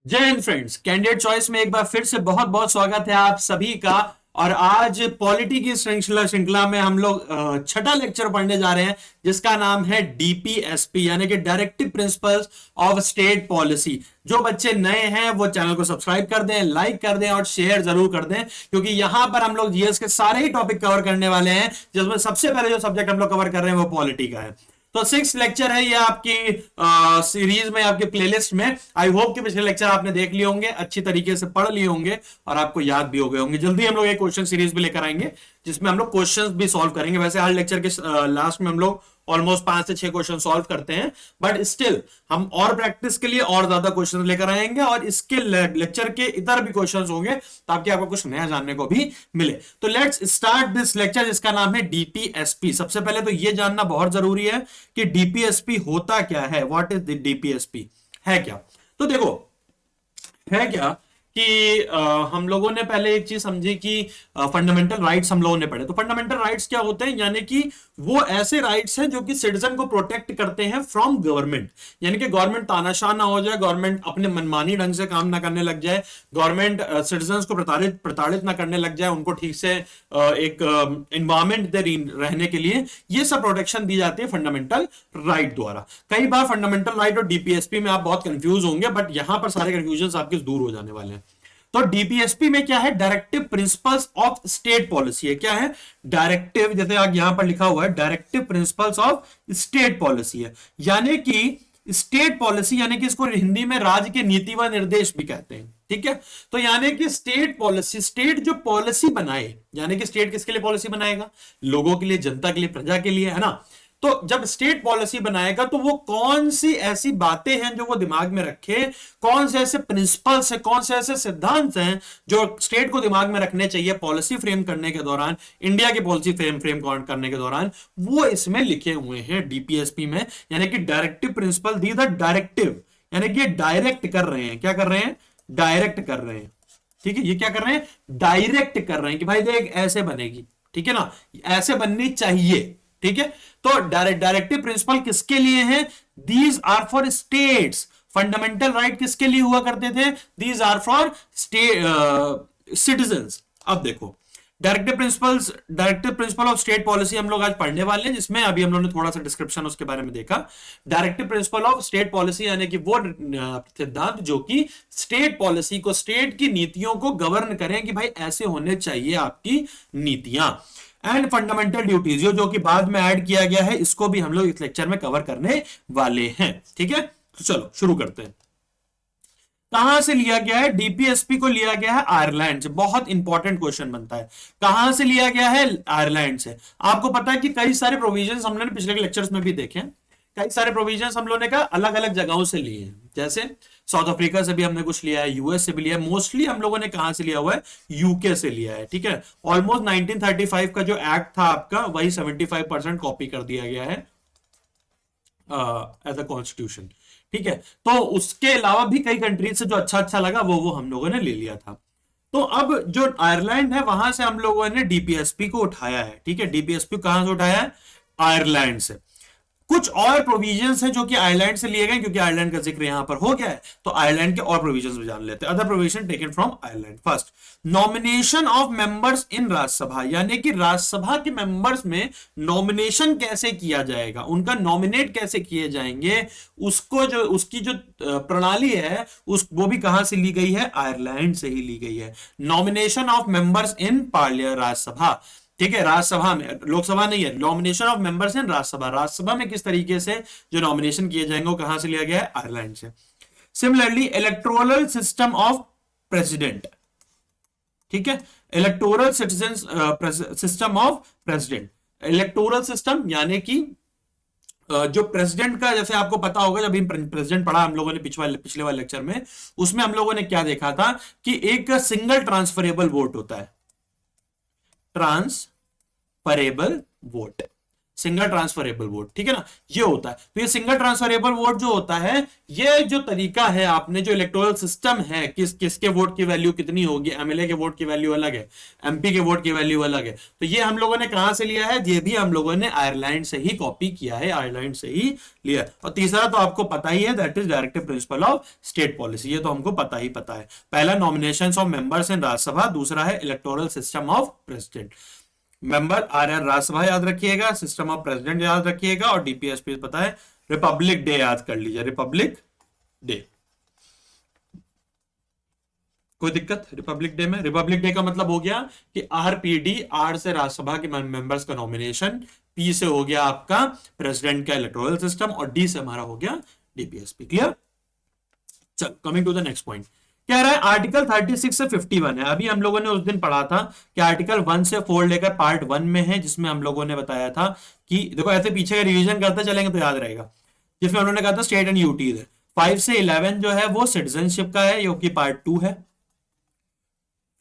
जय Hind friends, candidate choice में एक बार फिर से बहुत बहुत स्वागत है आप सभी का। और आज पॉलिटी की श्रृंखला श्रृंखला में हम लोग छठा लेक्चर पढ़ने जा रहे हैं जिसका नाम है डीपीएसपी यानी कि directive principles of state policy. जो बच्चे नए हैं वो चैनल को सब्सक्राइब कर दें, लाइक कर दें और शेयर जरूर कर दें, क्योंकि यहां पर हम लोग जीएस के सारे ही टॉपिक कवर करने वाले हैं, जिसमें सबसे पहले जो सब्जेक्ट हम लोग कवर कर रहे हैं वो पॉलिटी का है। तो 6 लेक्चर है ये आपकी सीरीज में, आपके प्लेलिस्ट में। आई होप कि पिछले लेक्चर आपने देख लिए होंगे, अच्छी तरीके से पढ़ लिए होंगे और आपको याद भी हो गए होंगे। जल्दी हम लोग एक क्वेश्चन सीरीज भी लेकर आएंगे जिसमें हम लोग क्वेश्चंस भी सॉल्व करेंगे। वैसे हर लेक्चर के लास्ट में हम लोग ऑलमोस्ट 5 से 6 क्वेश्चन सॉल्व करते हैं, बट स्टिल हम और प्रैक्टिस के लिए और ज्यादा क्वेश्चन लेकर आएंगे और इसके लेक्चर के इधर भी क्वेश्चन होंगे ताकि आपको कुछ नया जानने को भी मिले। तो लेट्स स्टार्ट दिस लेक्चर जिसका नाम है डीपीएसपी। सबसे पहले तो यह जानना बहुत जरूरी है कि डीपीएसपी होता क्या है, व्हाट इज द डीपीएसपी, है क्या। तो देखो, है क्या कि हम लोगों ने पहले एक चीज समझी कि फंडामेंटल राइट्स हम लोगों ने पढ़े। तो फंडामेंटल राइट्स क्या होते हैं, यानी कि वो ऐसे राइट्स हैं जो कि सिटीजन को प्रोटेक्ट करते हैं फ्रॉम गवर्नमेंट। यानी कि गवर्नमेंट तानाशाह ना हो जाए, गवर्नमेंट अपने मनमानी ढंग से काम ना करने लग जाए, गवर्नमेंट सिटीजन को प्रताड़ित ना करने लग जाए, उनको ठीक से एक एनवायरमेंट दे रहने के लिए। ये सब प्रोटेक्शन दी जाती है फंडामेंटल राइट द्वारा। कई बार फंडामेंटल राइट और डीपीएसपी में आप बहुत कंफ्यूज होंगे, बट यहां पर सारे कंफ्यूजन आपके दूर हो जाने वाले हैं। तो डीपीएसपी में क्या है, directive principles of state policy है। क्या है, डायरेक्टिव, जैसे आप यहां पर लिखा हुआ है directive principles of state policy है। यानी कि स्टेट पॉलिसी, यानी कि इसको हिंदी में राज्य के नीति व निर्देश भी कहते हैं। ठीक है, तो यानी कि स्टेट पॉलिसी, स्टेट जो पॉलिसी बनाए, यानी कि स्टेट किसके लिए पॉलिसी बनाएगा, लोगों के लिए, जनता के लिए, प्रजा के लिए, है ना। तो जब स्टेट पॉलिसी बनाएगा तो वो कौन सी ऐसी बातें हैं जो वो दिमाग में रखे, कौन से ऐसे प्रिंसिपल्स हैं, कौन से ऐसे सिद्धांत हैं जो स्टेट को दिमाग में रखने चाहिए पॉलिसी फ्रेम करने के दौरान, इंडिया की पॉलिसी फ्रेम करने के दौरान, वो इसमें लिखे हुए हैं डीपीएसपी में। यानी कि directive principle, these are directive, यानी कि डायरेक्ट कर रहे हैं। क्या कर रहे हैं, डायरेक्ट कर रहे हैं। ठीक है, ये क्या कर रहे हैं, डायरेक्ट कर रहे हैं कि भाई देख ऐसे बनेगी, ठीक है ना, ऐसे बननी चाहिए। ठीक है, तो डायरेक्टिव प्रिंसिपल किसके लिए है, these are for states. Fundamental right किसके लिए हुआ करते थे, दीज आर फॉर सिटीजंस। अब देखो, directive principle of state policy हम लोग आज पढ़ने वाले हैं, जिसमें अभी हम लोगों ने थोड़ा सा डिस्क्रिप्शन उसके बारे में देखा। Directive principle of state policy यानी कि वो सिद्धांत जो कि स्टेट पॉलिसी को, स्टेट की नीतियों को गवर्न करें कि भाई ऐसे होने चाहिए आपकी नीतियां। एंड फंडामेंटल ड्यूटीज जो कि बाद में ऐड किया गया है, इसको भी हम लोग इस लेक्चर में कवर करने वाले हैं। ठीक है, तो चलो शुरू करते हैं। कहां से लिया गया है, डीपीएसपी को लिया गया है आयरलैंड से। बहुत इंपॉर्टेंट क्वेश्चन बनता है, कहां से लिया गया है, आयरलैंड से। आपको पता है कि कई सारे प्रोविजंस हमने पिछले लेक्चर्स में भी देखे हैं, कई सारे प्रोविजंस हम लोगों ने कहा अलग अलग जगहों से लिए हैं। जैसे साउथ अफ्रीका से भी हमने कुछ लिया है, यूएस से भी लिया है। मोस्टली हम लोगों ने कहां से लिया हुआ है, यूके से लिया है। ठीक है, ऑलमोस्ट 1935 का जो एक्ट था आपका, वही 75% कॉपी कर दिया गया है एज अ कॉन्स्टिट्यूशन। ठीक है, तो उसके अलावा भी कई कंट्रीज से जो अच्छा अच्छा लगा वो हम लोगों ने ले लिया था। तो अब जो आयरलैंड है वहां से हम लोगों ने डीपीएसपी को उठाया है। ठीक है, डीपीएसपी कहां से उठाया है, आयरलैंड से। कुछ और प्रोविजंस हैं जो कि आयरलैंड से लिए गए, क्योंकि आयरलैंड का जिक्र यहां पर हो गया है, तो आयरलैंड के और प्रोविजंस भी जान लेते हैं। Other provision taken from Ireland. First, nomination of members in Rajya Sabha, यानी कि राज्यसभा के मेंबर्स में नॉमिनेशन कैसे किया जाएगा, उनका नॉमिनेट कैसे किए जाएंगे, उसको जो उसकी जो प्रणाली है वो भी कहां से ली गई है, आयरलैंड से ही ली गई है। Nomination of members in parliament, Rajya Sabha. ठीक है, राज्यसभा में, लोकसभा नहीं है। Nomination of members in Rajya Sabha, Rajya Sabha में किस तरीके से जो नॉमिनेशन किए जाएंगे वो कहां से लिया गया है, आयरलैंड से। Similarly electoral system of president. ठीक है, electoral system of president, electoral system यानी कि जो प्रेसिडेंट का, जैसे आपको पता होगा जब प्रेसिडेंट पढ़ा हम लोगों ने पिछले वाले लेक्चर में, उसमें हम लोगों ने क्या देखा था कि एक सिंगल ट्रांसफरेबल वोट होता है, transferable vote. Single transferable vote, ठीक है ना, ये होता है। तो ये सिंगल ट्रांसफरेबल वोट जो होता है, ये जो तरीका है, आपने जो इलेक्टोरल सिस्टम है, किसके वोट की वैल्यू कितनी होगी, एमएलए के वोट की वैल्यू अलग है, एमपी के वोट की वैल्यू अलग है, तो ये हम लोगों ने कहां से लिया है, ये भी हम लोगों ने आयरलैंड से ही कॉपी किया है, आयरलैंड से ही लिया। और तीसरा तो आपको पता ही है, that is directive principle of state policy, ये तो हमको पता ही पता है। पहला nomination of members in Rajya Sabha, दूसरा है electoral system of president. Member are are Rajya Sabha याद रखिएगा, सिस्टम ऑफ प्रेसिडेंट याद रखिएगा, और डीपीएसपी पता है, रिपब्लिक डे याद कर लीजिए, रिपब्लिक डे। कोई दिक्कत रिपब्लिक डे में? रिपब्लिक डे का मतलब हो गया कि आरपीडी, आर से राज्यसभा के मेंबर्स का नॉमिनेशन, पी से हो गया आपका प्रेसिडेंट का इलेक्टोरल सिस्टम, और डी से हमारा हो गया डीपीएसपी। क्लियर? चल, coming to the next point, क्या रहा है, आर्टिकल 36 से 51 है। अभी हम लोगों ने उस दिन पढ़ा था कि आर्टिकल 1 से 4 लेकर पार्ट 1 में है, जिसमें हम लोगों ने बताया था कि देखो ऐसे पीछे का रिवीजन करते चलेंगे तो याद रहेगा, जिसमें उन्होंने कहा था स्टेट एंड यूटी है। 5 से 11 जो है वो सिटीजनशिप का है, जो कि पार्ट 2 है।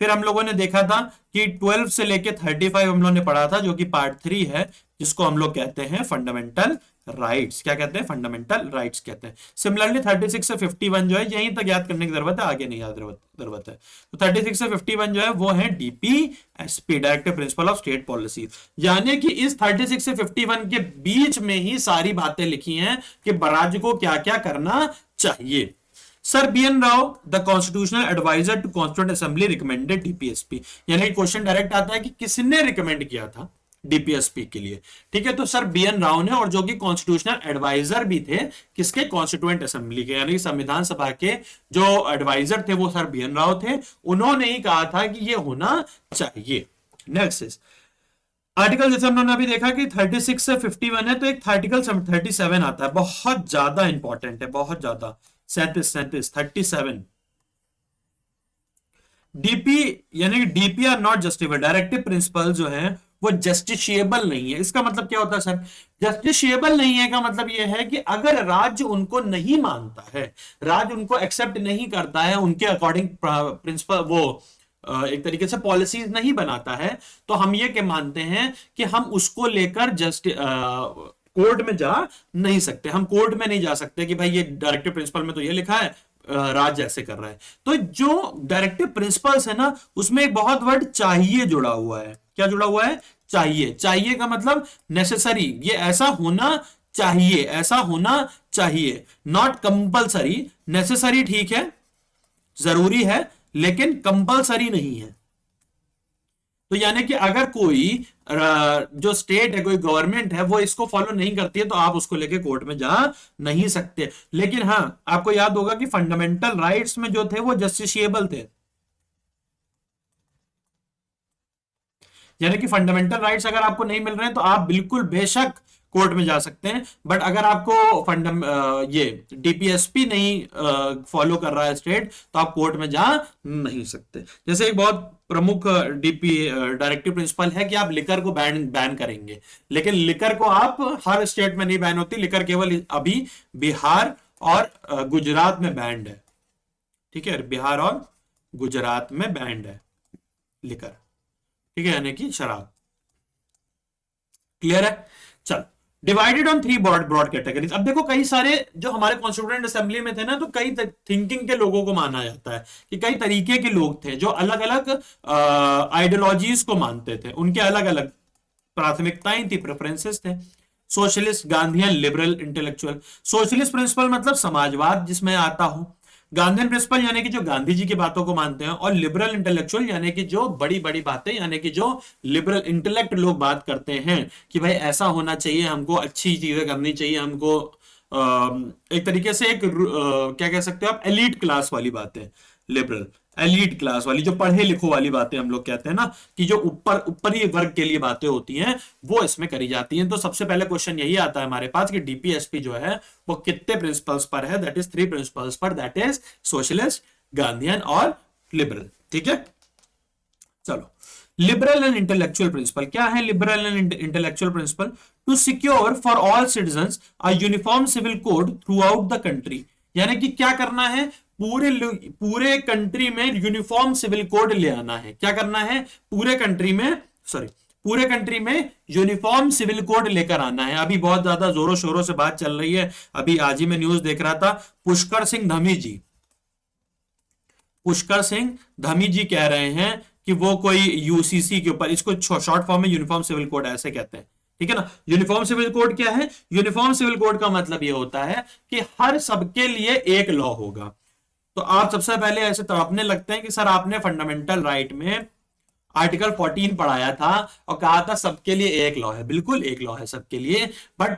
फिर हम लोगों ने देखा था कि 12 से लेके 35 हम लोगों ने पढ़ा था, जो कि पार्ट 3 है, जिसको हम लोग कहते हैं फंडामेंटल राइट्स। क्या कहते हैं? फंडामेंटल राइट्स कहते हैं। सिमिलरली 36 से 51 जो है, यहीं तक याद करने की जरूरत है, आगे नहीं याद जरूरत है। तो 36 से 51 जो है वो है DPSP, directive principle of state policy. यानी कि इस 36 से 51 के बीच में ही सारी बातें लिखी हैं कि राज्य को क्या क्या करना चाहिए। Sir B N Rao, the constitutional adviser to constituent assembly, recommended DPSP. यानी क्वेश्चन डायरेक्ट आता है कि किसने रिकमेंड किया था डीपीएसपी के लिए, ठीक है, तो सर बी एन राव ने, और जो कि कॉन्स्टिट्यूशनल एडवाइजर भी थे किसके, कॉन्स्टिट्यूएंट असेंबली के, यानी संविधान सभा के जो एडवाइजर थे वो सर बी एन राव थे। उन्होंने ही कहा था कि ये होना चाहिए। नेक्स्ट आर्टिकल, जैसे हमने अभी देखा कि 36 से 51 है, तो एक आर्टिकल 37 आता है, बहुत ज्यादा इंपॉर्टेंट है, बहुत ज्यादा। 37 डीपी, यानी कि DP are not justified, directive principle जो है वो जस्टिशिएबल नहीं है। इसका मतलब क्या होता है सर? जस्टिशिएबल नहीं है का मतलब यह है कि अगर राज्य उनको नहीं मानता है, राज्य उनको एक्सेप्ट नहीं करता है, उनके अकॉर्डिंग प्रिंसिपल वो एक तरीके से पॉलिसीज नहीं बनाता है, तो हम ये के मानते हैं कि हम उसको लेकर जस्ट कोर्ट में जा नहीं सकते। हम कोर्ट में नहीं जा सकते कि भाई ये डायरेक्टिव प्रिंसिपल में तो ये लिखा है, राज्य ऐसे कर रहा है। तो जो डायरेक्टिव प्रिंसिपल्स है ना, उसमें एक बहुत वर्ड चाहिए जुड़ा हुआ है। क्या जुड़ा हुआ है? चाहिए। चाहिए का मतलब नेसेसरी, ये ऐसा होना चाहिए, ऐसा होना चाहिए, नॉट कंपलसरी। नेसेसरी ठीक है, जरूरी है, लेकिन कंपलसरी नहीं है। तो यानी कि अगर कोई जो स्टेट है, कोई गवर्नमेंट है, वो इसको फॉलो नहीं करती है, तो आप उसको लेके कोर्ट में जा नहीं सकते। लेकिन हाँ, आपको याद होगा कि फंडामेंटल राइट्स में जो थे वो जस्टिशिएबल थे, यानी कि फंडामेंटल राइट्स अगर आपको नहीं मिल रहे हैं तो आप बिल्कुल बेशक कोर्ट में जा सकते हैं। बट अगर आपको ये डीपीएसपी नहीं फॉलो कर रहा है स्टेट, तो आप कोर्ट में जा नहीं सकते। जैसे एक बहुत प्रमुख डायरेक्टिव प्रिंसिपल है कि आप लिकर को बैन करेंगे, लेकिन लिकर को आप हर स्टेट में नहीं बैन होती, लिकर केवल अभी बिहार और गुजरात में बैंड है, ठीक है, बिहार और गुजरात में बैंड है लिकर, ठीक है, यानी कि शराब। क्लियर है? चल, डिवाइडेड ऑन 3 ब्रॉड कैटेगरीज। अब देखो, कई सारे जो हमारे कॉन्स्टिट्यूएंट असेंबली में थे ना, तो कई थिंकिंग के लोगों को माना जाता है कि कई तरीके के लोग थे जो अलग अलग आइडियोलॉजीज को मानते थे, उनके अलग अलग प्राथमिकताएं थी, प्रेफरेंसेस थे। Socialist, Gandhian, liberal, intellectual. Socialist principle मतलब समाजवाद जिसमें आता हो, गांधीयन प्रिंसिपल यानी कि जो गांधी जी की बातों को मानते हैं, और लिबरल इंटेलेक्चुअल यानी कि जो बड़ी बड़ी बातें, यानी कि जो लिबरल इंटेलेक्ट लोग बात करते हैं कि भाई ऐसा होना चाहिए, हमको अच्छी चीजें करनी चाहिए, हमको एक तरीके से एक क्या कह सकते हो आप, एलीट क्लास वाली बातें, लिबरल एलीट क्लास वाली, जो पढ़े लिखो वाली बातें हम लोग कहते हैं ना, कि जो ऊपरी वर्ग के लिए बातें होती हैं वो इसमें करी जाती हैं। तो सबसे पहले क्वेश्चन यही आता है हमारे पास कि डीपीएसपी जो है वो कितने प्रिंसिपल्स पर है? दैट इज 3 प्रिंसिपल्स पर, दैट इज सोशलिस्ट, गांधीयन और लिबरल। ठीक है, चलो, लिबरल एंड इंटेलेक्चुअल प्रिंसिपल क्या है? Liberal and intellectual principle, to secure for all citizens a uniform civil code throughout the country. यानी कि क्या करना है? पूरे कंट्री में यूनिफॉर्म सिविल कोड ले आना है। क्या करना है? पूरे कंट्री में, सॉरी, पूरे कंट्री में यूनिफॉर्म सिविल कोड लेकर आना है। अभी बहुत ज्यादा जोरों शोरों से बात चल रही है, अभी आज ही मैं न्यूज देख रहा था, पुष्कर सिंह धमी जी कह रहे हैं कि वो कोई यूसीसी के ऊपर, इसको शॉर्ट फॉर्म में यूनिफॉर्म सिविल कोड ऐसे कहते हैं, ठीक है ना। यूनिफॉर्म सिविल कोड क्या है? यूनिफॉर्म सिविल कोड का मतलब ये होता है कि हर सबके लिए एक लॉ होगा। तो आप सबसे पहले ऐसे तड़पने लगते हैं कि सर आपने फंडामेंटल राइट में आर्टिकल 14 पढ़ाया था और कहा था सबके लिए एक लॉ है। बिल्कुल एक लॉ है सबके लिए, बट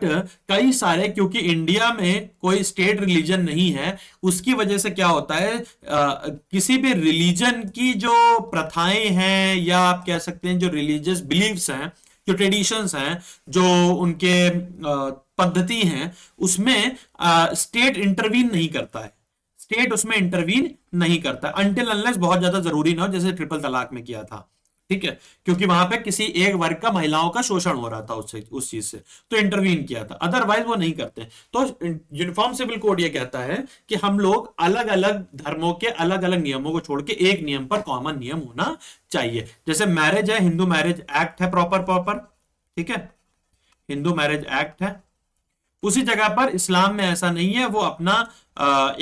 कई सारे, क्योंकि इंडिया में कोई स्टेट रिलीजन नहीं है, उसकी वजह से क्या होता है, किसी भी रिलीजन की जो प्रथाएं हैं या आप कह सकते हैं जो रिलीजियस बिलीव्स हैं, जो ट्रेडिशंस हैं, जो उनके पद्धति हैं, उसमें स्टेट इंटरवीन नहीं करता है। स्टेट उसमें इंटरवीन नहीं करता अनटिल अनलेस बहुत ज्यादा जरूरी ना हो, जैसे ट्रिपल तलाक में किया था, ठीक है, क्योंकि वहां पे किसी एक वर्ग का महिलाओं का शोषण हो रहा था उससे, उस चीज से तो इंटरवीन किया था, अदरवाइज वो नहीं करते। तो यूनिफॉर्म सिविल कोड ये कहता है कि हम लोग अलग अलग धर्मों के अलग अलग नियमों को छोड़ के एक नियम पर कॉमन नियम होना चाहिए। जैसे मैरिज है, हिंदू मैरिज एक्ट है प्रॉपर, ठीक है, हिंदू मैरिज एक्ट है। उसी जगह पर इस्लाम में ऐसा नहीं है, वो अपना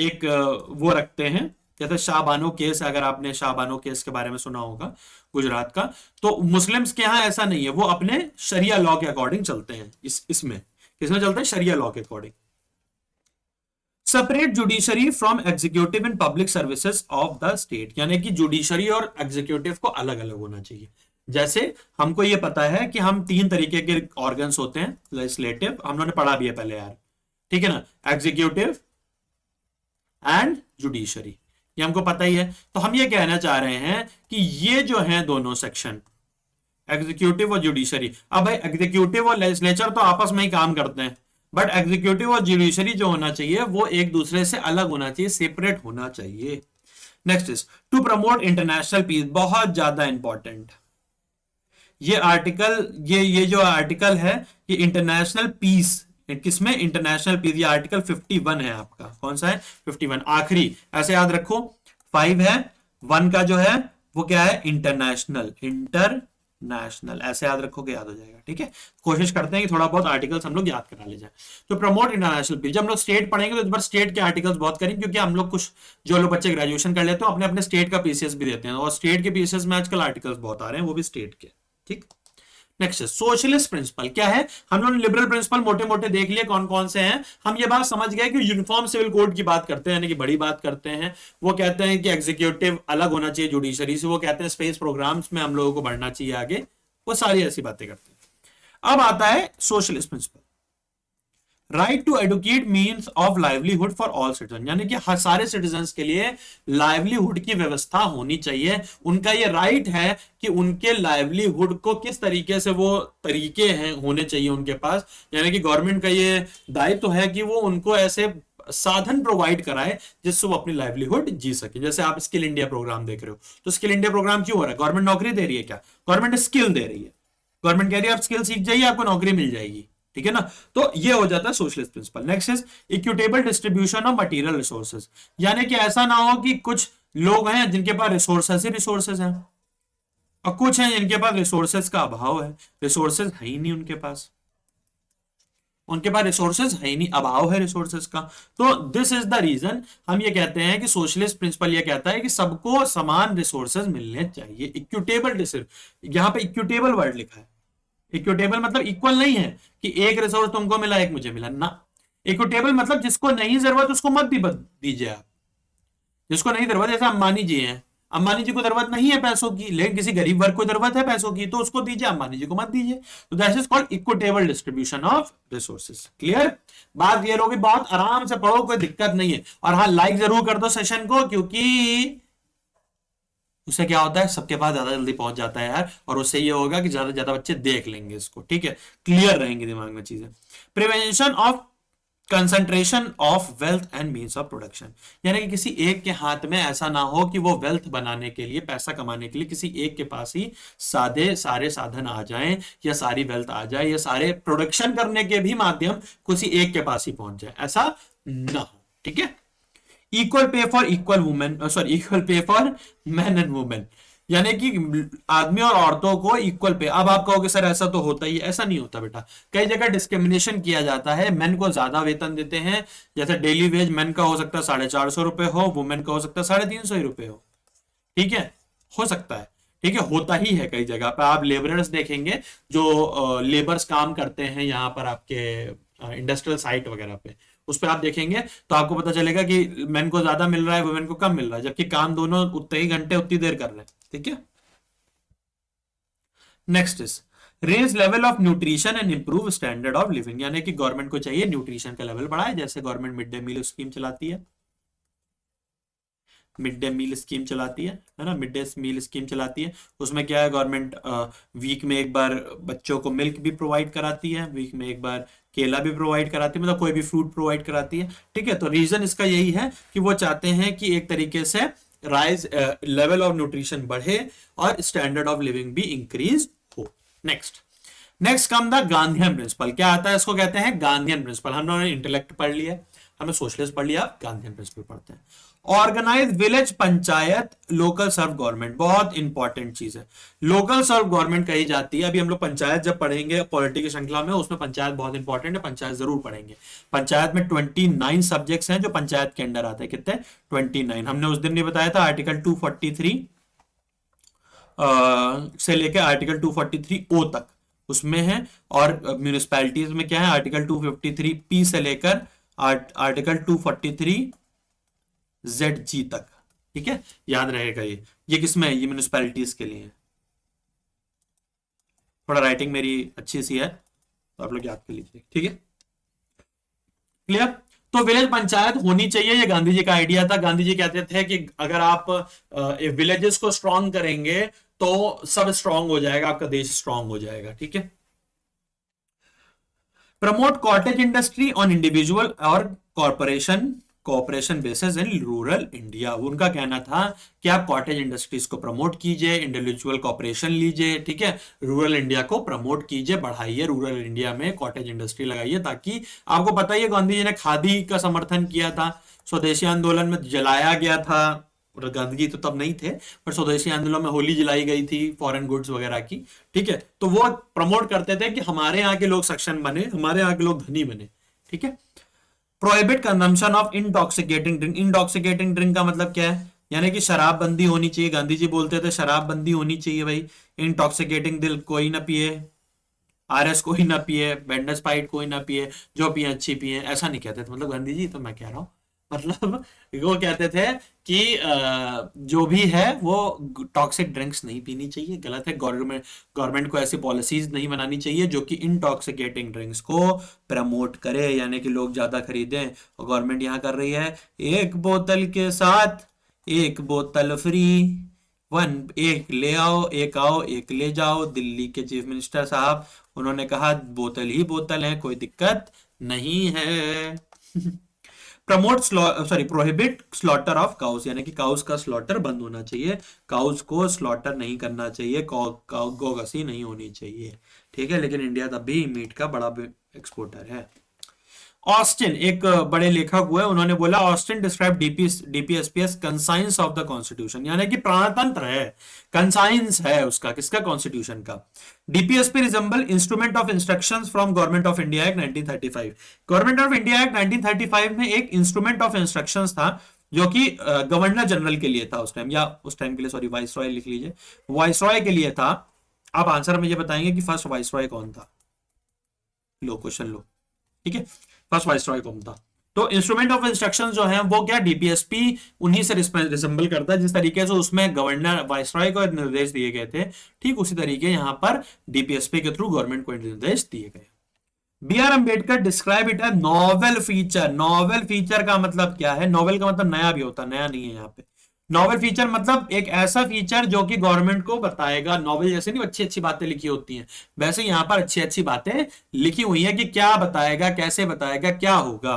एक वो रखते हैं, जैसे शाहबानो केस, अगर आपने शाहबानो केस के बारे में सुना होगा गुजरात का, तो मुस्लिम्स के यहां ऐसा नहीं है, वो अपने शरिया लॉ के अकॉर्डिंग चलते हैं। इसमें किसमें चलते हैं? शरिया लॉ के according. Separate judiciary from executive in public services of the state, यानी कि जुडिशरी और एग्जीक्यूटिव को अलग अलग होना चाहिए। जैसे हमको ये पता है कि हम 3 तरीके के ऑर्गन्स होते हैं, लेजिस्लेटिव, हम लोगों ने पढ़ा भी है पहले यार, ठीक है ना, एग्जीक्यूटिव एंड जुडिशरी, ये हमको पता ही है। तो हम ये कहना चाह रहे हैं कि ये जो है दोनों सेक्शन, एग्जीक्यूटिव और जुडिशरी, अब भाई एग्जीक्यूटिव और लेजिस्लेचर तो आपस में ही काम करते हैं, बट एग्जीक्यूटिव और जुडिशरी जो होना चाहिए वो एक दूसरे से अलग होना चाहिए, सेपरेट होना चाहिए। Next is to promote international peace, बहुत ज्यादा इंपॉर्टेंट ये आर्टिकल, ये जो आर्टिकल है ये इंटरनेशनल पीस, किसमें? इंटरनेशनल पीस, ये आर्टिकल 51 है आपका, कौन सा है? 51, आखिरी, ऐसे याद रखो, 5 है, 1 का जो है वो क्या है? इंटरनेशनल, ऐसे याद रखोगे, याद हो जाएगा, ठीक है। कोशिश करते हैं कि थोड़ा बहुत आर्टिकल्स हम लोग याद करा ले जाए। तो प्रमोट इंटरनेशनल पीस, जब हम लोग स्टेट पढ़ेंगे तो इस बार स्टेट के आर्टिकल्स बहुत करेंगे, क्योंकि हम लोग कुछ जो लोग बच्चे ग्रेजुएशन कर लेते हैं अपने अपने स्टेट का पीसीएस भी देते हैं, और स्टेट के पीसीएस में आजकल आर्टिकल्स बहुत आ रहे हैं, वो भी स्टेट के, ठीक। नेक्स्ट सोशलिस्ट प्रिंसिपल क्या है? हम लोग लिबरल प्रिंसिपल मोटे मोटे देख लिए कौन कौन से हैं, हम ये बात समझ गए कि यूनिफॉर्म सिविल कोड की बात करते हैं, यानी कि बड़ी बात करते हैं। वो कहते हैं कि एग्जीक्यूटिव अलग होना चाहिए जुडिशरी से, वो कहते हैं स्पेस प्रोग्राम्स में हम लोगों को बढ़ना चाहिए आगे, वो सारी ऐसी बातें करते हैं। अब आता है socialist principle, right to educate means of livelihood for all citizen, यानी कि हर सारे सिटीजन्स के लिए लाइवलीहुड की व्यवस्था होनी चाहिए। उनका ये राइट है कि उनके लाइवलीहुड को किस तरीके से वो तरीके हैं होने चाहिए उनके पास, यानी कि गवर्नमेंट का ये दायित्व है कि वो उनको ऐसे साधन प्रोवाइड कराए जिससे वो अपनी लाइवलीहुड जी सके। जैसे आप स्किल इंडिया प्रोग्राम देख रहे हो, तो स्किल इंडिया प्रोग्राम क्यों हो रहा है? गवर्नमेंट नौकरी दे रही है क्या? गवर्नमेंट स्किल दे रही है, गवर्नमेंट कह रही है आप स्किल सीख जाइए, आपको नौकरी मिल जाएगी, ठीक है ना। तो ये हो जाता है socialist principle. Next is equitable distribution of material resources, यानी कि ऐसा ना हो कि कुछ लोग हैं जिनके पास रिसोर्सेज ही रिसोर्सेज हैं और कुछ हैं जिनके पास रिसोर्सेज का अभाव है, रिसोर्सेज है ही नहीं उनके पास, रिसोर्सेज है ही नहीं, अभाव है रिसोर्सेज का। तो दिस इज द रीजन हम ये कहते हैं कि सोशलिस्ट प्रिंसिपल ये कहता है कि सबको समान रिसोर्सेज मिलने चाहिए। इक्विटेबल, यहां पे इक्विटेबल वर्ड लिखा है, इक्विटेबल मतलब इक्वल नहीं है कि एक रिसोर्स तुमको मिला एक मुझे मिला ना। इक्विटेबल मतलब जिसको नहीं जरूरत उसको मत दीजिए आप, जिसको नहीं जरूरत, जैसे अंबानी जी हैं, अंबानी जी को जरूरत नहीं है पैसों की, लेकिन किसी गरीब वर्ग को जरूरत है पैसों की, तो उसको दीजिए, अंबानी जी को मत दीजिए। तो that is called equitable distribution of resources. Clear? बात क्लियर होगी, बहुत आराम से पढ़ो, कोई दिक्कत नहीं है। और हाँ, लाइक जरूर कर दो सेशन को, क्योंकि उससे क्या होता है, सबके पास ज्यादा जल्दी पहुंच जाता है यार, और उससे ये होगा कि ज्यादा से ज्यादा बच्चे देख लेंगे इसको, ठीक है, क्लियर रहेंगे दिमाग में चीजें। Prevention of concentration of wealth and means of production, यानी कि किसी एक के हाथ में ऐसा ना हो कि वो वेल्थ बनाने के लिए, पैसा कमाने के लिए किसी एक के पास ही सारे साधन आ जाएं, या सारी वेल्थ आ जाए, या सारे प्रोडक्शन करने के भी माध्यम किसी एक के पास ही पहुंच जाए, ऐसा ना हो, ठीक है। Equal pay for equal women, sorry, equal pay for man and women, यानी कि आदमी और औरतों को इक्वल पे। अब आप कहोगे सर ऐसा तो होता ही है, ऐसा नहीं होता बेटा। कई जगह डिस्क्रिमिनेशन किया जाता है, मेन को ज्यादा वेतन देते हैं। जैसे डेली वेज मेन का हो सकता है 450 रुपए हो, वुमेन का हो सकता है 350 ही रुपए हो। ठीक है, हो सकता है। ठीक है, होता ही है कई जगह पे। आप लेबरर्स देखेंगे जो लेबर्स काम करते हैं यहाँ पर आपके इंडस्ट्रियल साइट वगैरह पे, उस पर आप देखेंगे तो आपको पता चलेगा कि मेन को ज्यादा मिल रहा है, वुमेन को कम मिल रहा है, जबकि काम दोनों उतने ही घंटे उतनी देर कर रहे हैं। ठीक है, next is raise level of nutrition and improve standard of living. यानी कि गवर्नमेंट को चाहिए न्यूट्रिशन का लेवल बढ़ाए, जैसे government mid day meal scheme चलाती है, मिड डे मील स्कीम चलाती है ना, मिड डे मील स्कीम चलाती है। उसमें क्या है, गवर्नमेंट वीक में एक बार बच्चों को मिल्क भी प्रोवाइड कराती है, वीक में एक बार केला भी प्रोवाइड कराती है, मतलब कोई भी फ्रूट प्रोवाइड कराती है। ठीक है, तो रीजन इसका यही है कि वो चाहते हैं कि एक तरीके से राइज लेवल ऑफ न्यूट्रिशन बढ़े और स्टैंडर्ड ऑफ लिविंग भी इंक्रीज हो। Next next come the Gandhian principle. क्या आता है, इसको कहते हैं गांधीयन प्रिंसिपल। हमने इंटेलेक्ट पढ़ लिया, हमने सोशलिस्ट पढ़ लिया, गांधीयन प्रिंसिपल पढ़ते हैं। ऑर्गेनाइज विलेज पंचायत लोकल सर्व गवर्नमेंट, बहुत इंपॉर्टेंट चीज है। लोकल सर्व गवर्नमेंट कही जाती है। अभी हम लोग पंचायत जब पढ़ेंगे पॉलिटी की श्रृंखला में, उसमें पंचायत बहुत इंपॉर्टेंट है, पंचायत जरूर पढ़ेंगे। पंचायत में 29 सब्जेक्ट्स हैं जो पंचायत के अंडर आते हैं। कितने? 29। हमने उस दिन भी बताया था आर्टिकल 243 से लेकर आर्टिकल 243 ओ तक उसमें है। और म्यूनिसपैलिटीज में क्या है, आर्टिकल 253 पी से लेकर आर्टिकल 243 जेड जी तक। ठीक है, याद रहेगा ये किसमें है, ये म्यूनिसपैलिटीज के लिए है। थोड़ा राइटिंग मेरी अच्छी सी है तो आप लोग याद कर लीजिए। ठीक है, क्लियर। तो विलेज पंचायत होनी चाहिए, ये गांधी जी का आइडिया था। गांधी जी कहते थे कि अगर आप विलेजेस को स्ट्रांग करेंगे तो सब स्ट्रांग हो जाएगा, आपका देश स्ट्रांग हो जाएगा। ठीक है, promote cottage industry on individual और corporation cooperation basis in rural India. उनका कहना था कि आप कॉटेज इंडस्ट्रीज को प्रमोट कीजिए, इंडिविजुअल कॉर्पोरेशन लीजिए। ठीक है, रूरल इंडिया को प्रमोट कीजिए, बढ़ाइए, रूरल इंडिया में कॉटेज इंडस्ट्री लगाइए, ताकि आपको पता ही है गांधी जी ने खादी का समर्थन किया था, स्वदेशी आंदोलन में जलाया गया था। और गांधी जी तो तब नहीं थे, पर स्वदेशी आंदोलन में होली जलाई गई थी फॉरेन गुड्स वगैरह की। ठीक है, तो वो प्रमोट करते थे कि हमारे यहाँ के लोग सक्षम बने, हमारे यहाँ के लोग धनी बने। ठीक है, prohibit consumption of intoxicating drink. Intoxicating drink का मतलब क्या है, यानी कि शराब बंदी होनी चाहिए। गांधी जी बोलते थे शराब बंदी होनी चाहिए भाई, इंटॉक्सिकेटिंग दिल कोई ना पिए, आरएस कोई ना पिए, बेंडस स्पाइट कोई ना पिए, जो पिए अच्छी पिए, ऐसा नहीं कहते थे मतलब गांधी जी, तो मैं कह रहा हूं मतलब वो कहते थे कि जो भी है वो टॉक्सिक ड्रिंक्स नहीं पीनी चाहिए, गलत है। गवर्नमेंट गवर्नमेंट को ऐसी पॉलिसीज नहीं बनानी चाहिए जो कि इंटॉक्सिकेटिंग ड्रिंक्स को प्रमोट करे, यानी कि लोग ज्यादा खरीदें। और गवर्नमेंट यहाँ कर रही है एक बोतल के साथ एक बोतल फ्री, वन एक ले आओ, एक आओ एक ले जाओ। दिल्ली के चीफ मिनिस्टर साहब, उन्होंने कहा बोतल ही बोतल है, कोई दिक्कत नहीं है। Promote prohibit slaughter of cows, यानी कि काउस का स्लॉटर बंद होना चाहिए, काउस को स्लॉटर नहीं करना चाहिए, गौगसी नहीं होनी चाहिए। ठीक है, लेकिन इंडिया तब भी मीट का बड़ा एक्सपोर्टर है। ऑस्टिन एक बड़े लेखक हुए, उन्होंने बोला Austin describe DPSP as conscience of the constitution, यानी कि प्राणतंत्र है, कंसाइंस है उसका, किसका, कॉन्स्टिट्यूशन का। DPSP resemble instrument of instructions from government of India act 1935। Government of India act 1935 में एक इंस्ट्रूमेंट ऑफ इंस्ट्रक्शंस था जो कि गवर्नर जनरल के लिए था उस टाइम, या उस टाइम के लिए सॉरी वाइसरॉय लिख लीजिए, वाइसरॉय के लिए था। आप आंसर में ये बताएंगे कि फर्स्ट वाइसरॉय कौन था, लो क्वेश्चन लो। ठीक है, फर्स्ट वाइसरॉय कौन था। तो इंस्ट्रूमेंट ऑफ इंस्ट्रक्शन जो है वो क्या, डीपीएसपी उन्हीं से रिसेंबल करता है। जिस तरीके से उसमें गवर्नर वाइसरॉय को निर्देश दिए गए थे, ठीक उसी तरीके यहां पर डीपीएसपी के थ्रू गवर्नमेंट को निर्देश दिए गए। B R Ambedkar describe it as novel feature. Novel feature का मतलब क्या है, नॉवेल का मतलब नया भी होता है, नया नहीं है यहाँ पे। नॉवेल फीचर मतलब एक ऐसा फीचर जो कि गवर्नमेंट को बताएगा। नॉवेल जैसे नहीं अच्छी अच्छी बातें लिखी होती हैं, वैसे यहां पर अच्छी अच्छी बातें लिखी हुई हैं कि क्या बताएगा, कैसे बताएगा, क्या होगा।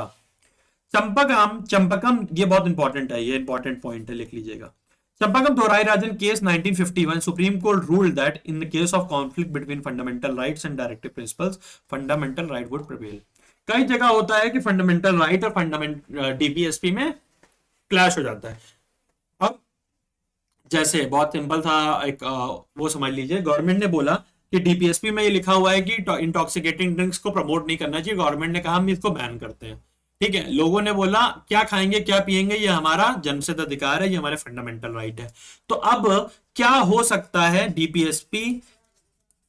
चंपकम, चंपकम ये बहुत इंपॉर्टेंट है, ये इंपॉर्टेंट पॉइंट है, लिख लीजिएगा। Champakam Dorairajan case 1951, Supreme Court ruled that in the case of conflict between fundamental rights and directive principles, fundamental right would prevail. कई जगह होता है कि फंडामेंटल राइट और फंडामेंटल डीपीएसपी में क्लैश हो जाता है। अब जैसे बहुत सिंपल था, एक वो समझ लीजिए, गवर्नमेंट ने बोला कि डीपीएसपी में ये लिखा हुआ है कि इंटॉक्सिकेटिंग ड्रिंक्स को प्रमोट नहीं करना चाहिए, गवर्नमेंट ने कहा हम इसको बैन करते हैं। ठीक है, लोगों ने बोला क्या खाएंगे क्या पिएंगे ये हमारा जन्मसिद्ध अधिकार है, ये हमारे फंडामेंटल राइट है। तो अब क्या हो सकता है, डीपीएसपी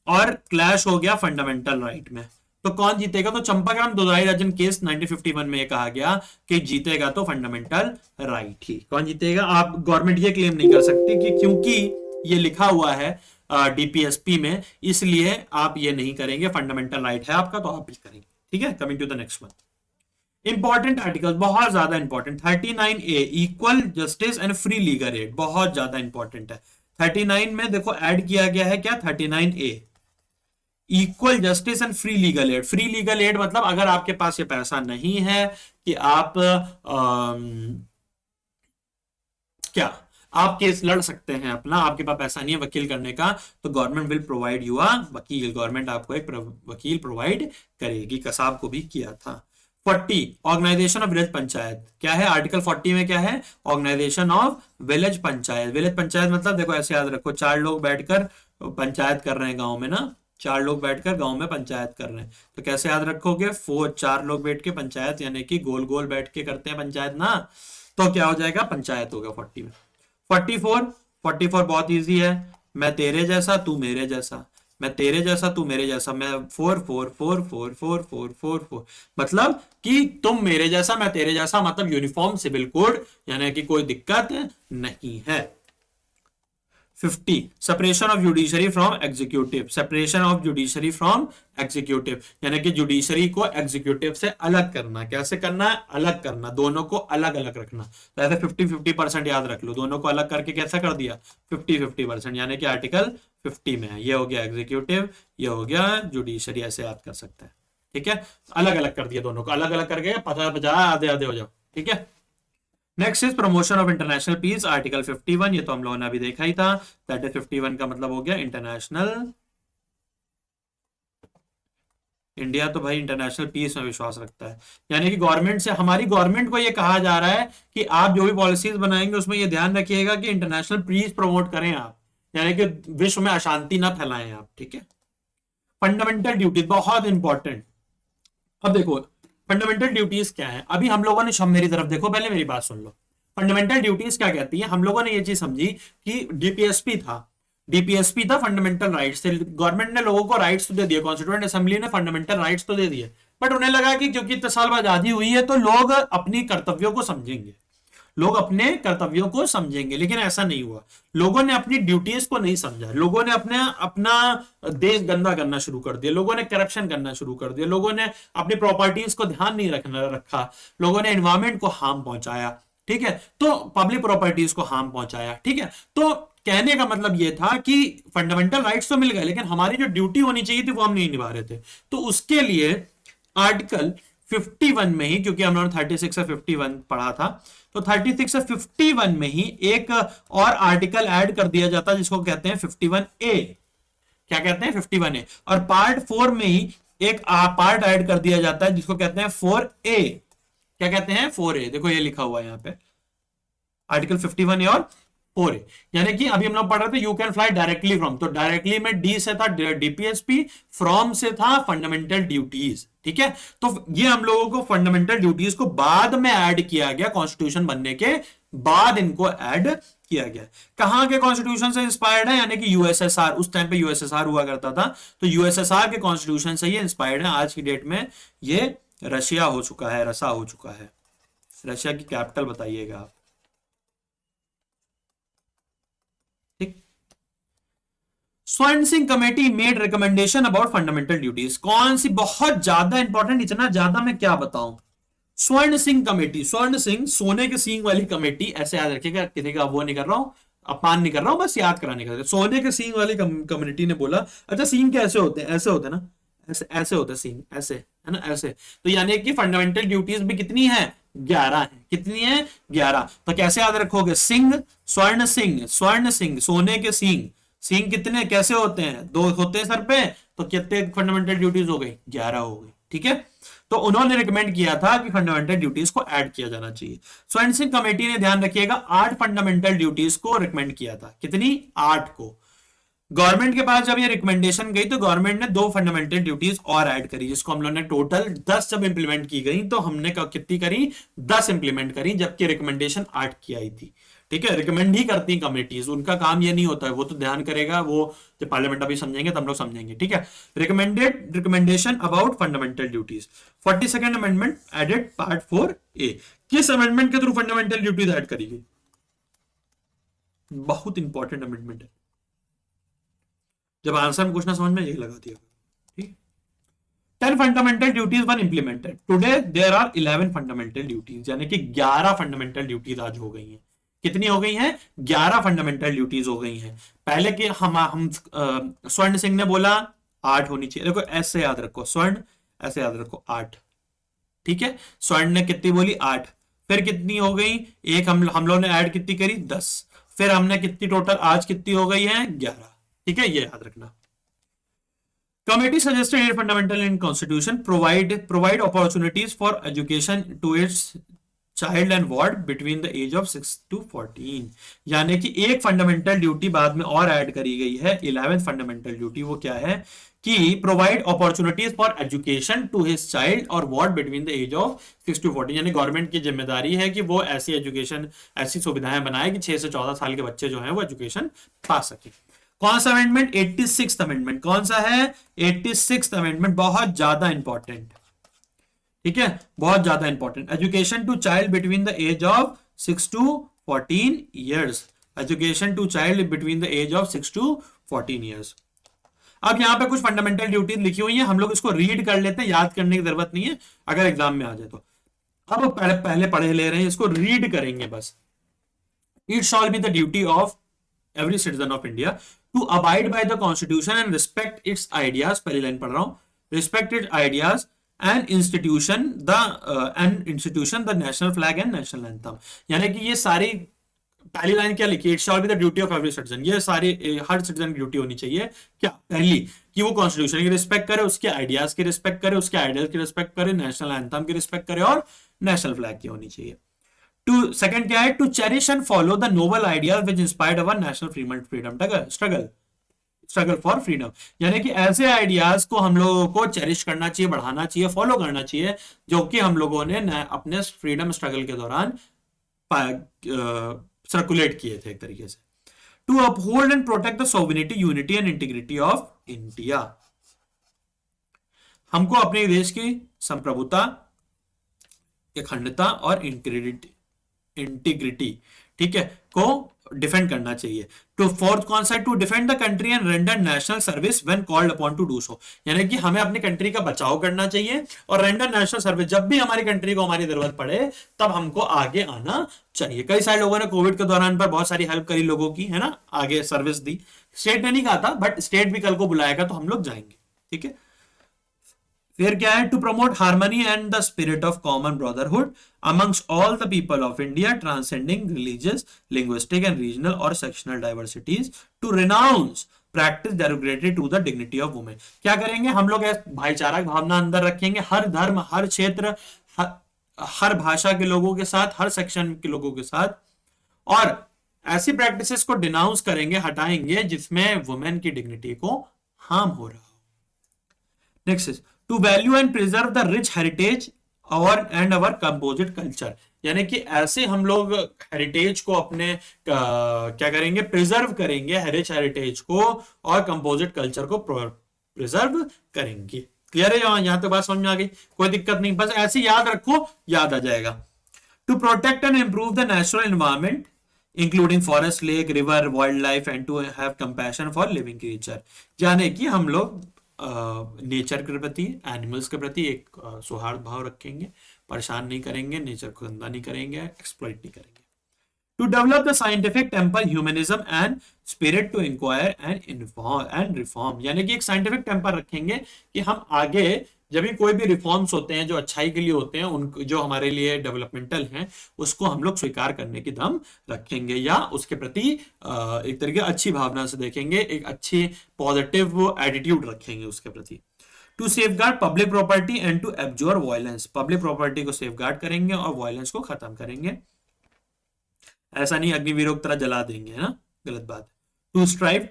और क्लैश हो गया फंडामेंटल राइट में, तो कौन जीतेगा? तो चंपाग्राम दोधाई राजन केस 1951 में कहा गया कि जीतेगा तो फंडामेंटल राइट ही। कौन जीतेगा? आप गवर्नमेंट ये क्लेम नहीं कर सकती कि क्योंकि ये लिखा हुआ है डीपीएसपी में इसलिए आप ये नहीं करेंगे, फंडामेंटल राइट है आपका तो आप भी करेंगे। ठीक है, coming to the next one, important article, बहुत ज्यादा important, 39A equal justice and free legal aid, बहुत ज्यादा इंपॉर्टेंट है। 39 में देखो ऐड किया गया है क्या, 39A equal justice and free legal add. Free legal add मतलब अगर आपके पास ये पैसा नहीं है कि आप क्या आप केस लड़ सकते हैं अपना, आपके पास पैसा नहीं है वकील करने का, तो गवर्नमेंट विल प्रोवाइड यू अ वकील, गवर्नमेंट आपको एक वकील प्रोवाइड करेगी। कसाब को भी किया था। 40 ऑर्गेनाइजेशन ऑफ विलेज पंचायत, क्या है आर्टिकल 40 में, क्या है? Organisation of village panchayat. Village panchayat मतलब देखो ऐसे याद रखो, 4 लोग बैठकर पंचायत कर रहे हैं गांव में ना, 4 लोग बैठकर गांव में पंचायत कर रहे हैं, तो कैसे याद रखोगे? 4 लोग बैठ के पंचायत, यानी कि गोल गोल बैठ के करते हैं पंचायत ना, तो क्या हो जाएगा? पंचायत होगा 40 में। 44 बहुत इजी है, मैं तेरे जैसा तू मेरे जैसा, मैं तेरे जैसा तू मेरे जैसा, मैं 4 मतलब कि तुम मेरे जैसा मैं तेरे जैसा, मतलब यूनिफॉर्म सिविल कोड, यानी कि कोई दिक्कत नहीं है। 50 separation of judiciary from executive, separation of judiciary from executive, यानी कि जुडिशरी को एग्जीक्यूटिव से अलग करना। कैसे करना है? अलग करना, दोनों को अलग अलग रखना। तो ऐसे 50-50% याद रख लो, दोनों को अलग करके कैसा कर दिया? 50-50%, यानी कि आर्टिकल 50 में है, ये हो गया एग्जीक्यूटिव, ये हो गया जुडिशरी, ऐसे याद कर सकते हैं। ठीक है, अलग अलग कर दिया, दोनों को अलग अलग करके 50-50 आधे आधे हो जाओ। ठीक है, next is promotion of international peace, article 51, ये तो हम लोगों ने अभी देखा ही था, दैट इज 51 का मतलब हो गया इंटरनेशनल, इंडिया तो भाई इंटरनेशनल पीस में विश्वास रखता है, यानी कि गवर्नमेंट से, हमारी गवर्नमेंट को ये कहा जा रहा है कि आप जो भी पॉलिसीज बनाएंगे उसमें ये ध्यान रखिएगा कि इंटरनेशनल पीस प्रमोट करें आप, यानी कि विश्व में अशांति ना फैलाएं आप। ठीक है, फंडामेंटल ड्यूटी बहुत इंपॉर्टेंट। अब देखो फंडामेंटल ड्यूटीज क्या है, अभी हम लोगों ने, मेरी तरफ देखो, पहले मेरी बात सुन लो। फंडामेंटल ड्यूटीज क्या कहती है? हम लोगों ने ये चीज समझी कि डीपीएसपी था फंडामेंटल राइट्स थे, गवर्नमेंट ने लोगों को राइट्स तो दे दिए, कॉन्स्टिट्यूएंट असेंबली ने फंडामेंटल राइट्स तो दे दिए, बट उन्हें लगा कि क्योंकि इतने साल बाद आजादी हुई है तो लोग अपनी कर्तव्यों को समझेंगे, लोग अपने कर्तव्यों को समझेंगे, लेकिन ऐसा नहीं हुआ। लोगों ने अपनी ड्यूटीज को नहीं समझा, लोगों ने अपना देश गंदा करना शुरू कर दिया, लोगों ने करप्शन करना शुरू कर दिया, लोगों ने अपनी प्रॉपर्टीज को ध्यान नहीं रखा, लोगों ने एनवायरमेंट को हार्म पहुंचाया। ठीक है, तो पब्लिक प्रॉपर्टीज को हार्म पहुंचाया। ठीक है, तो कहने का मतलब यह था कि फंडामेंटल राइट्स तो मिल गए, लेकिन हमारी जो ड्यूटी होनी चाहिए थी वो हम नहीं निभा रहे थे। तो उसके लिए आर्टिकल 51 में ही, क्योंकि हम लोगों ने 36 से 51 पढ़ा था, तो 36 से 51 में ही एक और आर्टिकल ऐड कर दिया जाता है जिसको कहते हैं 51A। क्या कहते हैं? 51A। और पार्ट 4 में ही एक पार्ट ऐड कर दिया जाता है जिसको कहते हैं 4A। क्या कहते हैं? 4A। देखो ये लिखा हुआ है यहां पे, आर्टिकल 51A और 4A, यानी कि अभी हम लोग पढ़ रहे थे you can fly directly from, तो डायरेक्टली में डी से था डीपीएसपी, फ्रॉम से था फंडामेंटल ड्यूटीज। ठीक है, तो ये हम लोगों को फंडामेंटल ड्यूटीज को बाद में ऐड किया गया, कॉन्स्टिट्यूशन बनने के बाद इनको ऐड किया गया। कहां के कॉन्स्टिट्यूशन से इंस्पायर्ड है? यानी कि यूएसएसआर, उस टाइम पे यूएसएसआर हुआ करता था, तो यूएसएसआर के कॉन्स्टिट्यूशन से ये इंस्पायर्ड है। आज की डेट में ये रशिया हो चुका है, रसा हो चुका है। रशिया की कैपिटल बताइएगा आप। स्वर्ण Singh committee made recommendation about fundamental duties, कौन सी? बहुत ज्यादा इंपॉर्टेंट, इतना ज्यादा मैं क्या बताऊं। स्वर्ण सिंह कमेटी, स्वर्ण सिंह, सोने के सींग वाली कमेटी, ऐसे याद रखिएगा, किसी का वो नहीं कर रहा हूं, अपमान नहीं कर रहा हूं, बस याद कराने का। सोने के सींग वाली कम्युनिटी ने बोला, अच्छा सींग कैसे होते हैं? ऐसे होते हैं ना, ऐसे ऐसे होते हैं सींग, ऐसे है ना, ऐसे। तो यानी कि फंडामेंटल ड्यूटीज भी कितनी है? 11 है। कितनी है? 11। तो कैसे याद रखोगे? सिंह, स्वर्ण सिंह, स्वर्ण सिंह, सोने के सींग, सींग कितने कैसे होते हैं? 2 होते हैं सर पे, तो कितने फंडामेंटल ड्यूटीज हो गई? 11 हो गई। ठीक है, तो उन्होंने रिकमेंड किया था कि फंडामेंटल ड्यूटीज को ऐड किया जाना चाहिए। स्वर्ण सिंह कमेटी ने, ध्यान रखिएगा, 8 फंडामेंटल ड्यूटीज को रिकमेंड किया था। कितनी? 8 को। गवर्नमेंट के पास जब ये रिकमेंडेशन गई तो गवर्नमेंट ने 2 फंडामेंटल ड्यूटीज और ऐड करी, जिसको हम लोगों ने टोटल 10 जब इंप्लीमेंट की गई तो हमने कितनी करी? 10 इंप्लीमेंट करी, जबकि रिकमेंडेशन 8 की आई थी। ठीक है, रिकमेंड ही करती कमिटीज, उनका काम ये नहीं होता है, वो तो ध्यान करेगा, वो जब पार्लियामेंट अभी समझेंगे तब लोग समझेंगे। ठीक है, recommendation about fundamental duties, 42nd amendment added part 4A। किस अमेंडमेंट के थ्रू फंडामेंटल ड्यूटीज ऐड करी गई? बहुत इंपॉर्टेंट अमेंडमेंट है, जब आंसर में कुछ ना समझ में यही लगा दिया। ठीक, 10 fundamental duties one implemented, today there are 11 fundamental duties, यानी कि 11 फंडामेंटल ड्यूटीज आज हो गई हैं। कितनी हो गई हैं? 11 फंडामेंटल ड्यूटीज हो गई हैं। पहले के हम स्वर्ण सिंह ने बोला 8 होनी चाहिए, देखो ऐसे याद रखो, स्वर्ण ऐसे याद रखो 8। ठीक है, स्वर्ण ने कितनी बोली? 8। फिर कितनी हो गई? एक हम लोग ने ऐड कितनी करी? 10। फिर हमने कितनी टोटल आज कितनी हो गई है? 11। ठीक है, ये याद रखना। Committee suggested 8 fundamental in constitution provide opportunities for education to its child and ward between the age of 6 to 14, यानी कि एक फंडामेंटल ड्यूटी बाद में और ऐड करी गई है, 11th फंडामेंटल ड्यूटी। वो क्या है? कि provide opportunities for education to his child और ward between the age of 6 to 14, यानी गवर्नमेंट की जिम्मेदारी है कि वो ऐसी एजुकेशन, ऐसी सुविधाएं बनाए कि 6 से 14 साल के बच्चे जो हैं वो एजुकेशन पा सके। कौन सा अमेंडमेंट? 86th amendment. कौन सा है? 86th अमेंडमेंट, बहुत ज्यादा इंपॉर्टेंट। ठीक है, बहुत ज्यादा important. Education to child between the age of 6 to 14 years, education to child between the age of 6 to 14 years. अब यहां पे कुछ फंडामेंटल ड्यूटीज लिखी हुई है, हम लोग इसको रीड कर लेते हैं, याद करने की जरूरत नहीं है अगर एग्जाम में आ जाए तो। अब पहले पढ़े ले रहे हैं, इसको रीड करेंगे बस। It shawl be the duty of every citizen of India to abide by the constitution and respect its ideas, पहली लाइन पढ़ रहा हूं, respect its ideas and institution the national flag and national anthem, यानी कि ये सारी, पहली line क्या लिखी? It shawl be the duty of every citizen, ये सारी हर सिटीजन की ड्यूटी होनी चाहिए। क्या? पहली कि वो कॉन्स्टिट्यूशन की रिस्पेक्ट करे, उसके आइडियाज की रिस्पेक्ट करे, उसके आइडियाज की रिस्पेक्ट करे, नेशनल एंथम की रिस्पेक्ट करे और नेशनल फ्लैग की होनी चाहिए। टू सेकंड क्या है? To cherish and follow the noble ideas which inspired our national freedom struggle for freedom, यानी कि ऐसे आइडियाज को हम लोगों को चेरिश करना चाहिए, बढ़ाना चाहिए, फॉलो करना चाहिए, जो कि हम लोगों ने अपने फ्रीडम स्ट्रगल के दौरान सर्कुलेट किए थे एक तरीके से। To uphold and protect the sovereignty, unity and integrity of India, हमको अपने देश की संप्रभुता, अखंडता और इंटीग्रिटी, ठीक है, को डिफेंड करना चाहिए। टू फोर्थ कौन सा? To defend the country and render national service when called upon to do so, यानी कि हमें अपनी कंट्री का बचाव करना चाहिए और रेंडर नेशनल सर्विस, जब भी हमारी कंट्री को हमारी जरूरत पड़े तब हमको आगे आना चाहिए। कई सारे लोगों ने कोविड के दौरान पर बहुत सारी हेल्प करी लोगों की, है ना, आगे सर्विस दी। स्टेट ने नहीं कहा था, बट स्टेट भी कल को बुलाएगा तो हम लोग जाएंगे। ठीक है, फिर क्या है? To promote harmony and the spirit of common brotherhood amongst all the people of India, transcending religious, linguistic and regional और sectional diversities, to renounce practice derogatory to the dignity of women. क्या करेंगे हम लोग? भाईचारा भावना अंदर रखेंगे, हर धर्म, हर क्षेत्र, हर भाषा के लोगों के साथ, हर सेक्शन के लोगों के साथ, और ऐसी प्रैक्टिसेस को डिनाउंस करेंगे, हटाएंगे जिसमें वुमेन की डिग्निटी को हार्म हो रहा हो। Next is to value and preserve the rich heritage and our composite culture, यानी कि ऐसे हम लोग हेरिटेज को अपने क्या करेंगे? प्रिजर्व करेंगे, रिच हेरिटेज को और कंपोजिट कल्चर को प्रिजर्व करेंगे। क्लियर है? यहां तो बात समझ में आ गई, कोई दिक्कत नहीं, बस ऐसे याद रखो, याद आ जाएगा। To protect and improve the natural environment including forest, lake, river, wild life and to have compassion for living creature, यानी कि हम लोग नेचर के प्रति, एनिमल्स के प्रति एक सौहार्द भाव रखेंगे, परेशान नहीं करेंगे, नेचर को गंदा नहीं करेंगे, एक्सप्लॉइट नहीं करेंगे। To develop the scientific temper humanism and spirit to inquire and reform, यानी कि एक साइंटिफिक टेम्पर रखेंगे कि हम आगे जब भी कोई भी रिफॉर्म्स होते हैं जो अच्छाई के लिए होते हैं, उन जो हमारे लिए डेवलपमेंटल हैं, उसको हम लोग स्वीकार करने की दम रखेंगे या उसके प्रति एक तरीके अच्छी भावना से देखेंगे, एक अच्छी पॉजिटिव एटीट्यूड रखेंगे उसके प्रति। To safeguard public property and to abjure violence, public property को सेफगार्ड करेंगे और वायलेंस को खत्म करेंगे। ऐसा नहीं अग्निवीरों की तरह जला देंगे, है ना, गलत बात। To strive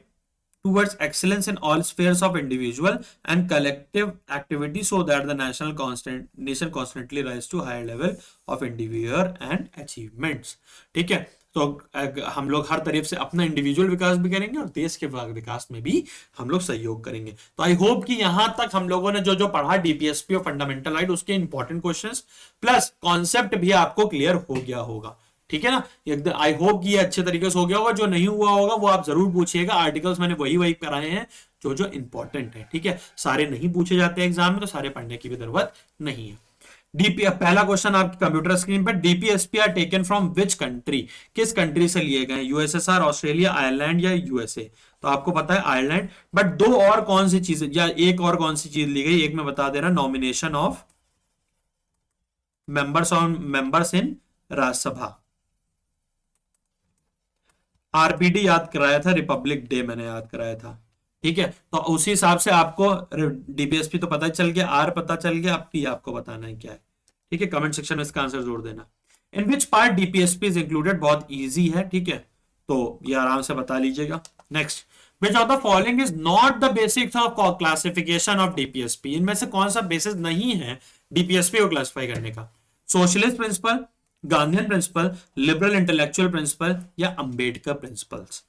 towards excellence in all spheres of individual and collective activity so that the nation constantly rise to higher level of individual and achievements। ठीक है, तो हम लोग हर तरफ से अपना इंडिविजुअल विकास भी करेंगे और देश के विकास में भी हम लोग सहयोग करेंगे। तो आई होप कि यहां तक हम लोगों ने जो जो पढ़ा डीपीएसपी और फंडामेंटल राइट उसके इंपॉर्टेंट क्वेश्चंस प्लस कॉन्सेप्ट भी आपको क्लियर हो गया होगा। ठीक है ना, एकदम आई होप कि ये अच्छे तरीके से हो गया होगा। जो नहीं हुआ होगा वो आप जरूर पूछिएगा, आर्टिकल्स मैंने वही वही कराए हैं जो जो इंपॉर्टेंट है। ठीक है, सारे नहीं पूछे जाते एग्जाम में तो सारे पढ़ने की भी जरूरत नहीं है। पहला क्वेश्चन आपकी कंप्यूटर स्क्रीन पर, DPSP are taken from which country, किस कंट्री से लिए गए, यूएसएसआर, ऑस्ट्रेलिया, आयरलैंड या यूएसए। तो आपको पता है आयरलैंड, बट दो और कौन सी चीज या एक और कौन सी चीज ली गई, एक मैं बता दे रहा, nomination of members in Rajya Sabha. RPD याद कराया था, रिपब्लिक डे मैंने याद कराया था। ठीक है, तो उसी हिसाब से आपको डीपीएसपी तो पता चल गया, आर पता चल गया, अब पी आपको बताना है क्या है। ठीक है, कमेंट सेक्शन में इसका आंसर जोड़ देना। In which part DPSP is included, बहुत इजी है। ठीक है, तो ये आराम से बता लीजिएगा। Next, which of the following is not the basics of classification of DPSP, इनमें से कौन सा बेसिस नहीं है डीपीएसपी को क्लासिफाई करने का, socialist principle, Gandhian principle, liberal intellectual principle या Ambedkar principles.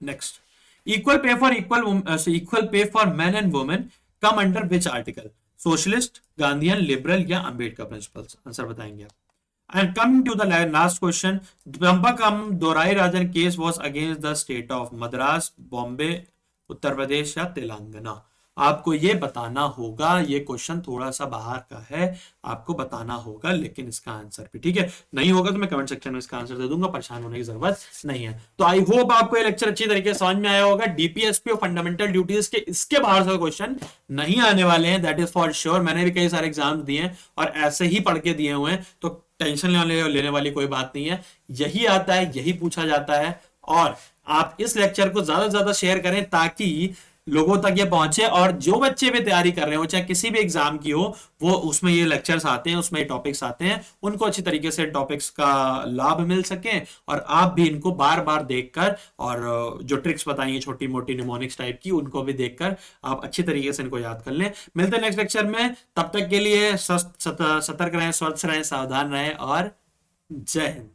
Next, equal pay for man and women come under which article, socialist, Gandhian, liberal या अंबेडकर प्रिंसिपल्स। आंसर बताएंगे आप। And coming to the last question, Champakam Dorairajan case was against the state of Madras, Bombay, Uttar Pradesh या तेलंगाना। आपको ये बताना होगा, ये क्वेश्चन थोड़ा सा बाहर का है, आपको बताना होगा लेकिन इसका आंसर भी। ठीक है, नहीं होगा तो मैं कमेंट सेक्शन में इसका आंसर दे दूंगा, परेशान होने की जरूरत नहीं है। तो आई होप आपको ये लेक्चर अच्छी तरीके से समझ में आया होगा। डीपीएसपी और फंडामेंटल ड्यूटीज के इसके बाहर से क्वेश्चन नहीं आने वाले हैं, दैट इज फॉर श्योर। मैंने भी कई सारे एग्जाम दिए हैं और ऐसे ही पढ़ के दिए हुए हैं, तो टेंशन लेने वाली कोई बात नहीं है। यही आता है, यही पूछा जाता है। और आप इस लेक्चर को ज्यादा से ज्यादा शेयर करें ताकि लोगों तक ये पहुंचे, और जो बच्चे भी तैयारी कर रहे हो चाहे किसी भी एग्जाम की हो, वो उसमें ये लेक्चर्स आते हैं, उसमें ये टॉपिक्स आते हैं, उनको अच्छी तरीके से टॉपिक्स का लाभ मिल सके और आप भी इनको बार बार देखकर और जो ट्रिक्स बताई छोटी मोटी निमोनिक्स टाइप की उनको भी देखकर आप अच्छी तरीके से इनको याद कर लें। मिलते हैं नेक्स्ट लेक्चर में, तब तक के लिए सतर्क रहें, स्वस्थ रहें, सावधान रहें और जय हिंद।